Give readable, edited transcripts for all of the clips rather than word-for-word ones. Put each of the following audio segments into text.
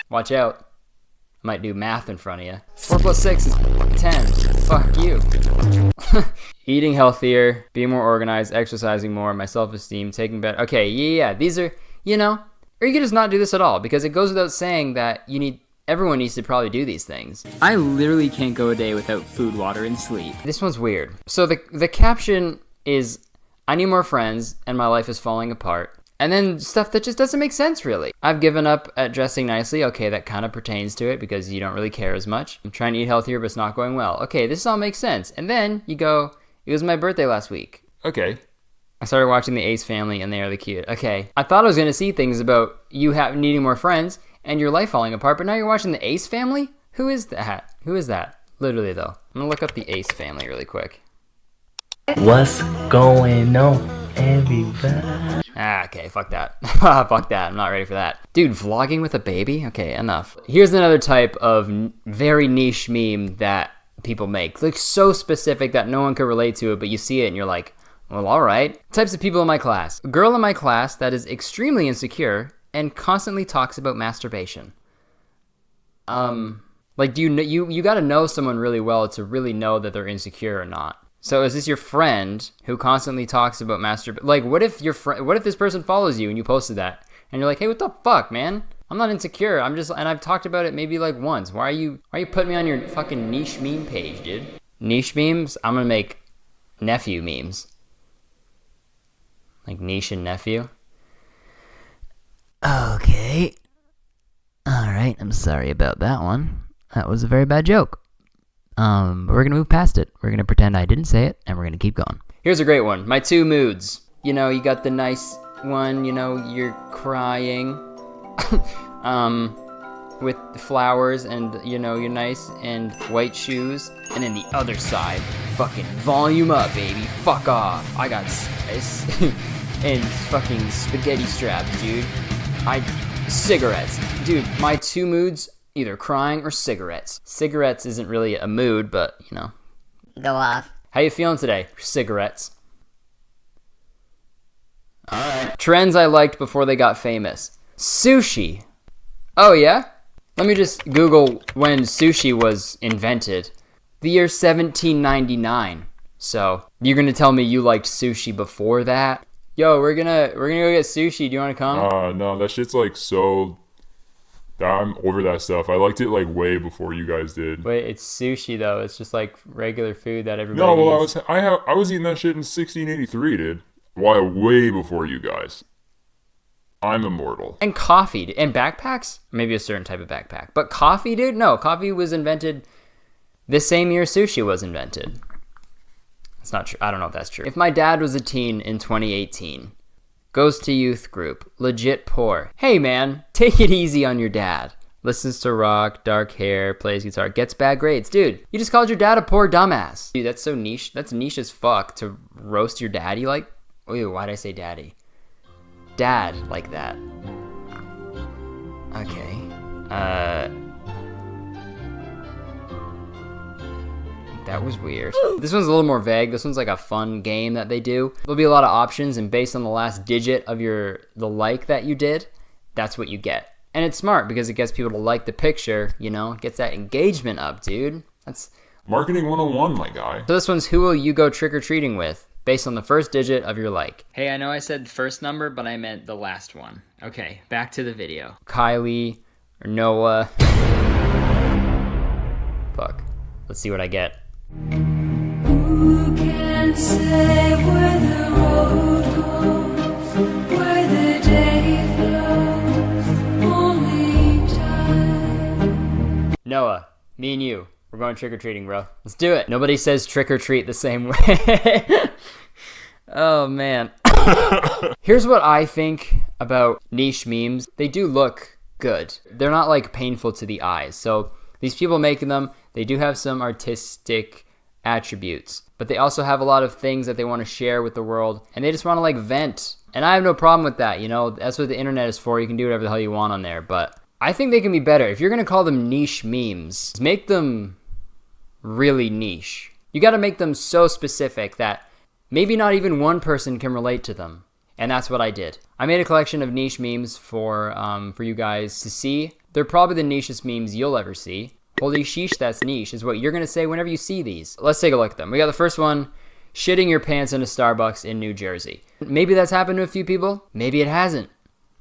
Watch out. I might do math in front of you. 4 plus 6 is 10. Fuck you. Eating healthier, being more organized, exercising more, my self-esteem, taking better. Okay, yeah. These are, or you could just not do this at all, because it goes without saying that everyone needs to probably do these things. I literally can't go a day without food, water, and sleep. This one's weird. So the caption is, I need more friends and my life is falling apart. And then stuff that just doesn't make sense, really. I've given up at dressing nicely. Okay, that kind of pertains to it because you don't really care as much. I'm trying to eat healthier, but it's not going well. Okay, this all makes sense. And then you go, it was my birthday last week. Okay. I started watching The Ace Family and they are the cute. Okay. I thought I was going to see things about you needing more friends and your life falling apart, but now you're watching The Ace Family? Who is that? Who is that? Literally, though. I'm going to look up The Ace Family really quick. What's going on, everybody? Okay, fuck that. Fuck that, I'm not ready for that. Dude, vlogging with a baby? Okay, enough. Here's another type of very niche meme that people make. Like, so specific that no one could relate to it, but you see it and you're like, well, alright. Types of people in my class. A girl in my class that is extremely insecure and constantly talks about masturbation. Like, you gotta know someone really well to really know that they're insecure or not. So is this your friend who constantly talks about masturbation? Like, what if this person follows you and you posted that and you're like, hey, what the fuck, man? I'm not insecure. And I've talked about it maybe like once. Why are you putting me on your fucking niche meme page, dude? Niche memes? I'm gonna make nephew memes. Like niche and nephew. Okay. Alright, I'm sorry about that one. That was a very bad joke. We're gonna move past it. We're gonna pretend I didn't say it, and we're gonna keep going. Here's a great one. My 2 moods. You got the nice one, you're crying. With flowers and, you're nice and white shoes. And then the other side, fucking volume up, baby. Fuck off. I got and fucking spaghetti straps, dude. Cigarettes. Dude, my 2 moods, either crying or cigarettes. Cigarettes isn't really a mood, but, Go off. How you feeling today? Cigarettes. Alright. Trends I liked before they got famous. Sushi. Oh, yeah? Let me just Google when sushi was invented. The year 1799. So, you're gonna tell me you liked sushi before that? Yo, we're gonna go get sushi. Do you wanna come? No, that shit's like so... I'm over that stuff. I liked it like way before you guys did. Wait, it's sushi though. It's just like regular food that everybody eats. I was eating that shit in 1683, dude. Why, way before you guys. I'm immortal. And coffee and backpacks? Maybe a certain type of backpack. But coffee, dude? No, coffee was invented the same year sushi was invented. It's not true. I don't know if that's true. If my dad was a teen in 2018, goes to youth group, legit poor. Hey man, take it easy on your dad. Listens to rock, dark hair, plays guitar, gets bad grades. Dude, you just called your dad a poor dumbass. Dude, that's so niche. That's niche as fuck to roast your daddy like. Ew, why'd I say daddy? Dad like that. Okay. That was weird. This one's a little more vague. This one's like a fun game that they do. There'll be a lot of options, and based on the last digit of the like that you did, that's what you get. And it's smart because it gets people to like the picture, it gets that engagement up, dude. That's Marketing 101, my guy. So this one's who will you go trick-or-treating with, based on the first digit of your like. Hey, I know I said first number, but I meant the last one. Okay, back to the video. Kylie or Noah. Fuck. Let's see what I get. Who can say where the road goes, where the day flows, only time. Noah, me and you, we're going trick-or-treating, bro. Let's do it. Nobody says trick-or-treat the same way. Oh, man. Here's what I think about niche memes. They do look good. They're not, like, painful to the eyes. So these people making them, they do have some artistic attributes, but they also have a lot of things that they want to share with the world, and they just want to like vent. And I have no problem with that, that's what the internet is for. You can do whatever the hell you want on there, but I think they can be better. If you're going to call them niche memes, make them really niche. You got to make them so specific that maybe not even one person can relate to them. And that's what I did. I made a collection of niche memes for you guys to see. They're probably the nichest memes you'll ever see. Holy sheesh, that's niche, is what you're gonna say whenever you see these. Let's take a look at them. We got the first one, shitting your pants in a Starbucks in New Jersey. Maybe that's happened to a few people. Maybe it hasn't.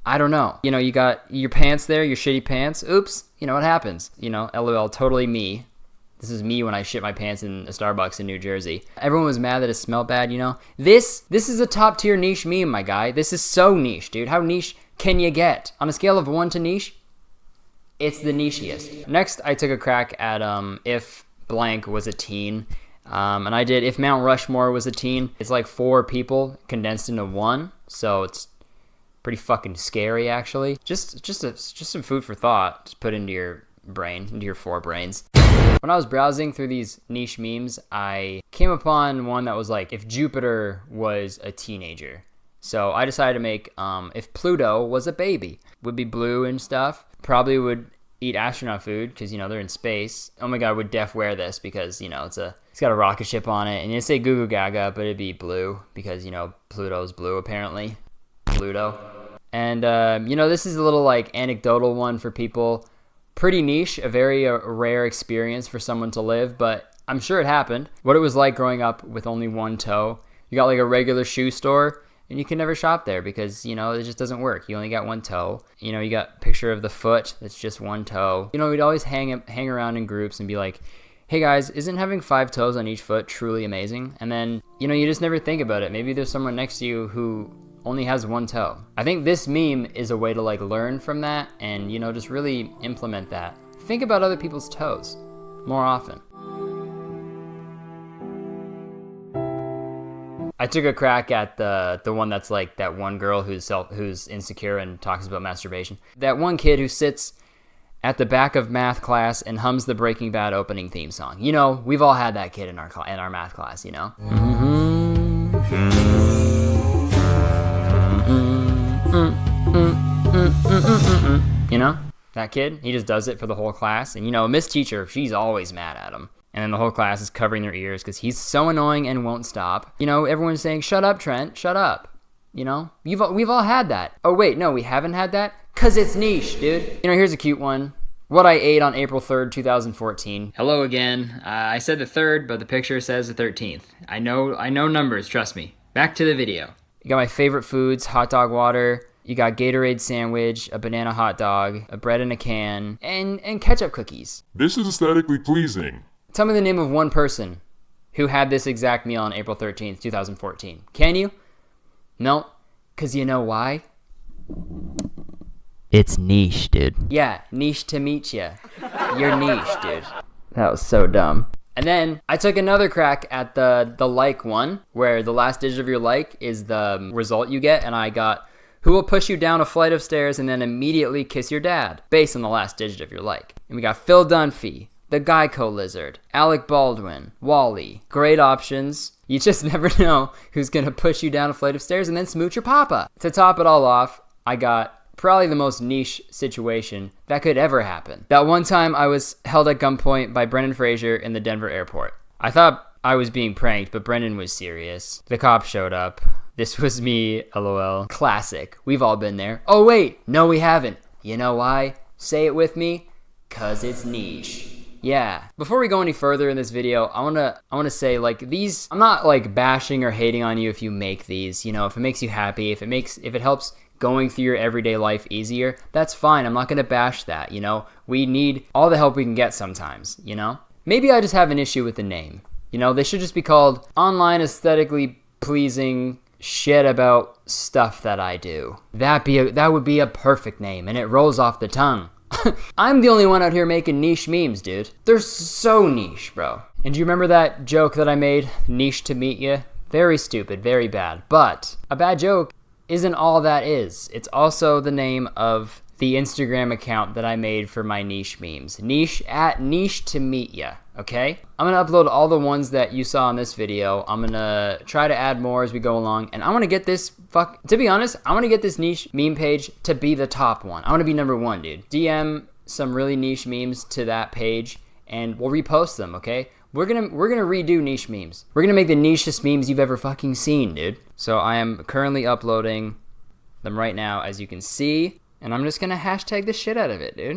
I don't know. You know, you got your pants there, your shitty pants. Oops. You know, it happens. You know, LOL, totally me. This is me when I shit my pants in a Starbucks in New Jersey. Everyone was mad that it smelled bad, you know? This is a top tier niche meme, my guy. This is so niche, dude. How niche can you get? On a scale of 1 to niche, it's the nichiest. Next, I took a crack at if blank was a teen. And I did if Mount Rushmore was a teen. It's like 4 people condensed into 1. So it's pretty fucking scary, actually. Just some food for thought. Just put into your brain, into your 4 brains. When I was browsing through these niche memes, I came upon one that was like, if Jupiter was a teenager. So I decided to make, if Pluto was a baby. Would be blue and stuff. Probably would eat astronaut food, because, you know, they're in space. Oh my god, would Def wear this, because, you know, it's got a rocket ship on it. And it'd say Goo Goo Gaga, but it'd be blue, because, you know, Pluto's blue, apparently. Pluto. And, you know, this is a little, like, anecdotal one for people. Pretty niche, a very rare experience for someone to live, but I'm sure it happened. What it was like growing up with only 1 toe. You got like a regular shoe store, and you can never shop there because, you know, it just doesn't work. You only got 1 toe. You know, you got a picture of the foot that's just 1 toe. You know, we'd always hang around in groups and be like, hey guys, isn't having 5 toes on each foot truly amazing? And then, you know, you just never think about it. Maybe there's someone next to you who only has 1 toe. I think this meme is a way to like learn from that and, you know, just really implement that. Think about other people's toes more often. I took a crack at the one that's like that one girl who's insecure and talks about masturbation. That one kid who sits at the back of math class and hums the Breaking Bad opening theme song. You know, we've all had that kid in our math class, you know? You know? That kid, he just does it for the whole class. And, you know, Miss Teacher, she's always mad at him. And then the whole class is covering their ears because he's so annoying and won't stop. You know, everyone's saying, shut up, Trent, shut up. You know, we've all had that. Oh, wait, no, we haven't had that? Because it's niche, dude. You know, here's a cute one. What I ate on April 3rd, 2014. Hello again. I said the 3rd, but the picture says the 13th. I know numbers, trust me. Back to the video. You got my favorite foods, hot dog water. You got Gatorade sandwich, a banana hot dog, a bread in a can, and ketchup cookies. This is aesthetically pleasing. Tell me the name of one person who had this exact meal on April 13th, 2014. Can you? No, because you know why? It's niche, dude. Yeah, niche to meet ya. You're niche, dude. That was so dumb. And then I took another crack at the like one, where the last digit of your like is the result you get, and I got, who will push you down a flight of stairs and then immediately kiss your dad, based on the last digit of your like. And we got Phil Dunphy, the Geico Lizard, Alec Baldwin, Wally. Great options. You just never know who's gonna push you down a flight of stairs and then smooch your papa. To top it all off, I got probably the most niche situation that could ever happen. That one time I was held at gunpoint by Brendan Fraser in the Denver airport. I thought I was being pranked, but Brendan was serious. The cops showed up. This was me, LOL. Classic. We've all been there. Oh wait, no we haven't. You know why? Say it with me. 'Cause it's niche. Yeah. Before we go any further in this video, I wanna say, like, these, I'm not like bashing or hating on you if you make these. You know, if it makes you happy, if it helps going through your everyday life easier, that's fine. I'm not gonna bash that, you know? We need all the help we can get sometimes, you know? Maybe I just have an issue with the name. You know, they should just be called online aesthetically pleasing shit about stuff that I do. That would be a perfect name, and it rolls off the tongue. I'm the only one out here making niche memes, dude. They're so niche, bro. And do you remember that joke that I made? Niche to meet ya? Very stupid, very bad. But a bad joke isn't all that is. It's also the name of the Instagram account that I made for my niche memes. Niche to meet ya, okay? I'm gonna upload all the ones that you saw in this video. I'm gonna try to add more as we go along, and I wanna get this to be honest, I wanna get this niche meme page to be the top one. I wanna be number 1, dude. DM some really niche memes to that page, and we'll repost them, okay? We're gonna redo niche memes. We're gonna make the nichest memes you've ever fucking seen, dude. So I am currently uploading them right now, as you can see. And I'm just gonna hashtag the shit out of it, dude.